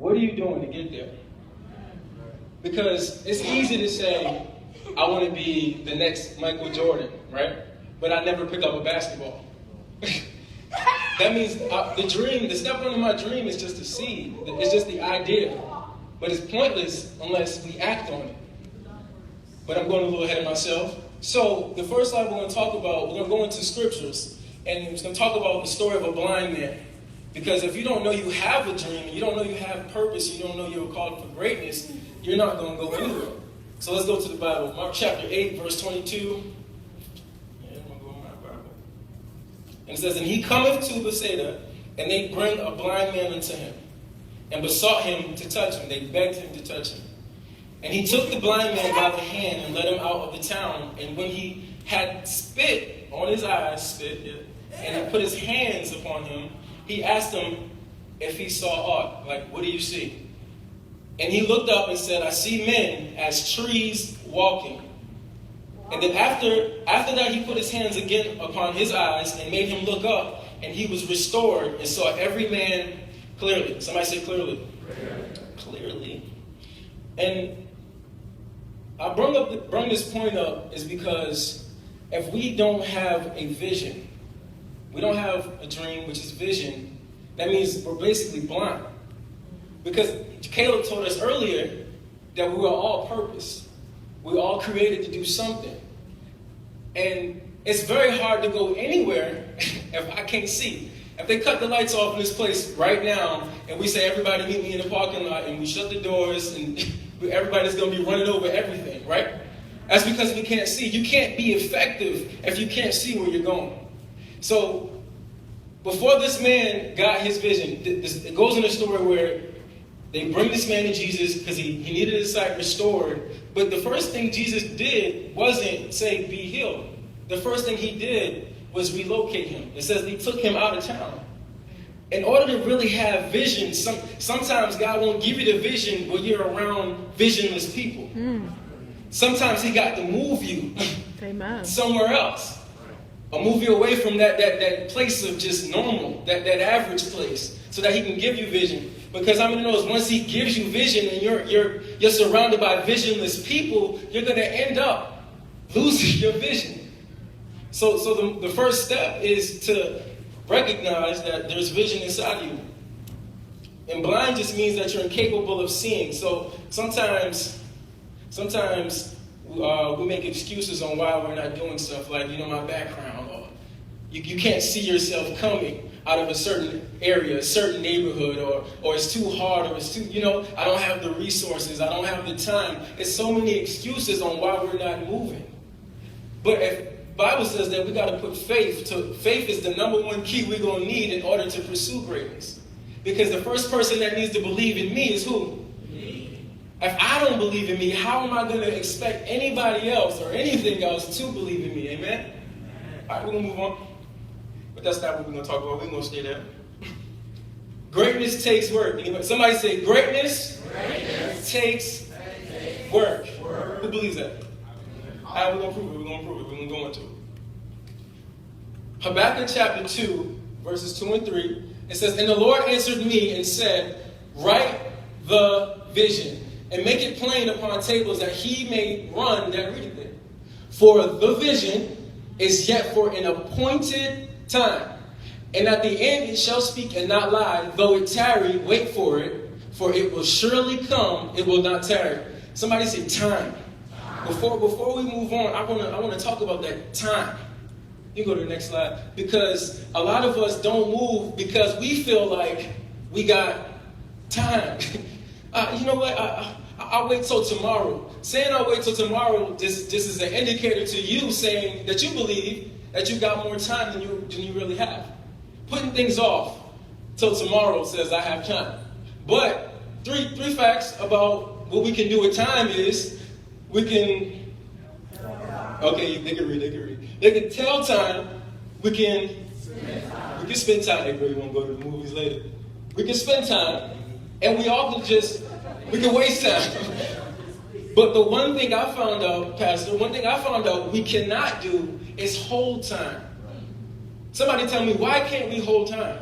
what are you doing to get there? Because it's easy to say, I want to be the next Michael Jordan, right? But I never pick up a basketball. That means the step one of my dream is just a seed. It's just the idea. But it's pointless unless we act on it. But I'm going a little ahead of myself. So the first slide we're going to talk about, we're going to go into scriptures. And we're going to talk about the story of a blind man. Because if you don't know you have a dream, you don't know you have purpose, you don't know you're called for greatness, you're not going to go anywhere. So let's go to the Bible. Mark chapter 8, verse 22. And it says, and he cometh to Bethsaida, and they bring a blind man unto him, and besought him to touch him. They begged him to touch him. And he took the blind man by the hand and led him out of the town. And when he had spit on his eyes, and put his hands upon him, he asked him if he saw aught. Like, what do you see? And he looked up and said, I see men as trees walking. And then after that, he put his hands again upon his eyes and made him look up, and he was restored and saw every man clearly. Somebody say clearly. Clearly. And I bring this point up is because if we don't have a vision, we don't have a dream, which is vision, that means we're basically blind. Because Caleb told us earlier that we are all purpose. We're all created to do something. And it's very hard to go anywhere if I can't see. If they cut the lights off in this place right now, and we say, everybody meet me in the parking lot, and we shut the doors, and everybody's going to be running over everything, right? That's because we can't see. You can't be effective if you can't see where you're going. So, before this man got his vision, it goes in a story where they bring this man to Jesus because he needed his sight restored. But the first thing Jesus did wasn't say, be healed. The first thing he did was relocate him. It says he took him out of town. In order to really have vision, sometimes God won't give you the vision when you're around visionless people. Sometimes he got to move you somewhere else. Or move you away from that place of just normal, that average place, so that he can give you vision. Because how many knows once he gives you vision and you're surrounded by visionless people, you're going to end up losing your vision. So the first step is to recognize that there's vision inside you. And blind just means that you're incapable of seeing. So sometimes we make excuses on why we're not doing stuff like, my background, or you can't see yourself coming out of a certain area, a certain neighborhood, or it's too hard, or it's too, I don't have the resources, I don't have the time. It's so many excuses on why we're not moving. But if Bible says that we got to put faith is the number one key we're going to need in order to pursue greatness. Because the first person that needs to believe in me is who? Me. If I don't believe in me, how am I going to expect anybody else or anything else to believe in me? Amen? All right, we're going to move on. But that's not what we're going to talk about. We're going to stay there. Greatness takes work. Somebody say, greatness takes work. Who believes that? All right, we're going to prove it. We're going to go into it. Habakkuk chapter 2, verses 2 and 3. It says, and the Lord answered me and said, write the vision and make it plain upon tables that he may run that readeth it. For the vision is yet for an appointed time. And at the end it shall speak and not lie. Though it tarry, wait for it. For it will surely come, it will not tarry. Somebody say time. Before we move on, I want to talk about that time. You can go to the next slide. Because a lot of us don't move because we feel like we got time. You know what? I'll wait till tomorrow. Saying I'll wait till tomorrow, this is an indicator to you saying that you believe that you got more time than you really have. Putting things off till tomorrow says I have time. But three facts about what we can do with time is we can, okay, they can read. They can tell time. We can spend time. They really want to go to the movies later. We can spend time, and we can waste time. But the one thing I found out, we cannot do is hold time. Somebody tell me, why can't we hold time?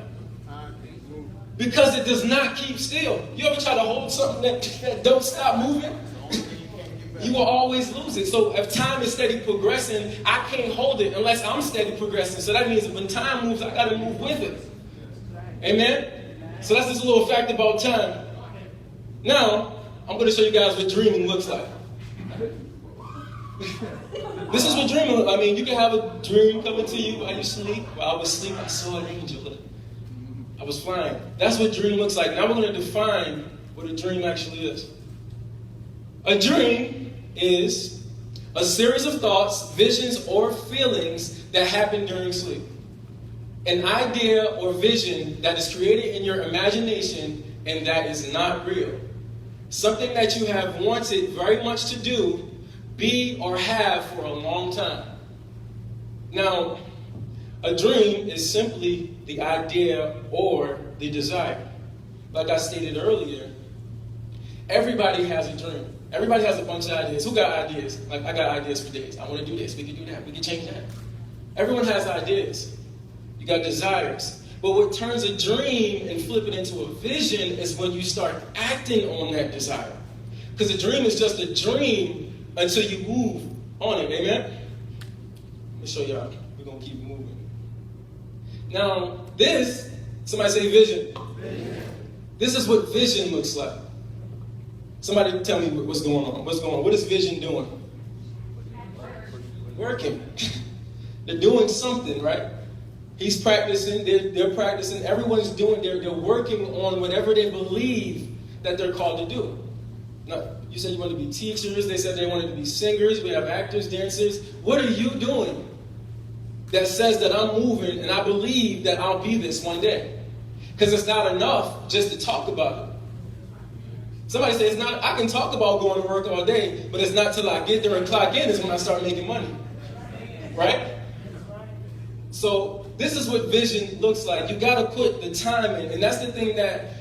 Because it does not keep still. You ever try to hold something that don't stop moving? You will always lose it. So if time is steady progressing, I can't hold it unless I'm steady progressing. So that means when time moves, I got to move with it. Amen? So that's just a little fact about time. Now, I'm going to show you guys what dreaming looks like. This is what dreaming looks like. I mean, you can have a dream coming to you while you sleep. While I was asleep, I saw an angel. I was flying. That's what dream looks like. Now we're going to define what a dream actually is. A dream is a series of thoughts, visions, or feelings that happen during sleep. An idea or vision that is created in your imagination and that is not real. Something that you have wanted very much to do, be, or have for a long time. Now, a dream is simply the idea or the desire. Like I stated earlier, everybody has a dream. Everybody has a bunch of ideas. Who got ideas? Like, I got ideas for days. I want to do this. We can do that. We can change that. Everyone has ideas. You got desires. But what turns a dream and flip it into a vision is when you start acting on that desire. Because a dream is just a dream until you move on it. Amen? Let me show y'all. We're going to keep moving. Now, this, somebody say vision. Vision. This is what vision looks like. Somebody tell me what's going on. What's going on? What is vision doing? Working. They're doing something, right? He's practicing. They're practicing. Everyone's doing. They're working on whatever they believe that they're called to do. Now, you said you wanted to be teachers. They said they wanted to be singers. We have actors, dancers. What are you doing that says that I'm moving and I believe that I'll be this one day? Because it's not enough just to talk about it. Somebody says, I can talk about going to work all day, but it's not till I get there and clock in is when I start making money. Right? So this is what vision looks like. You got to put the time in. And that's the thing that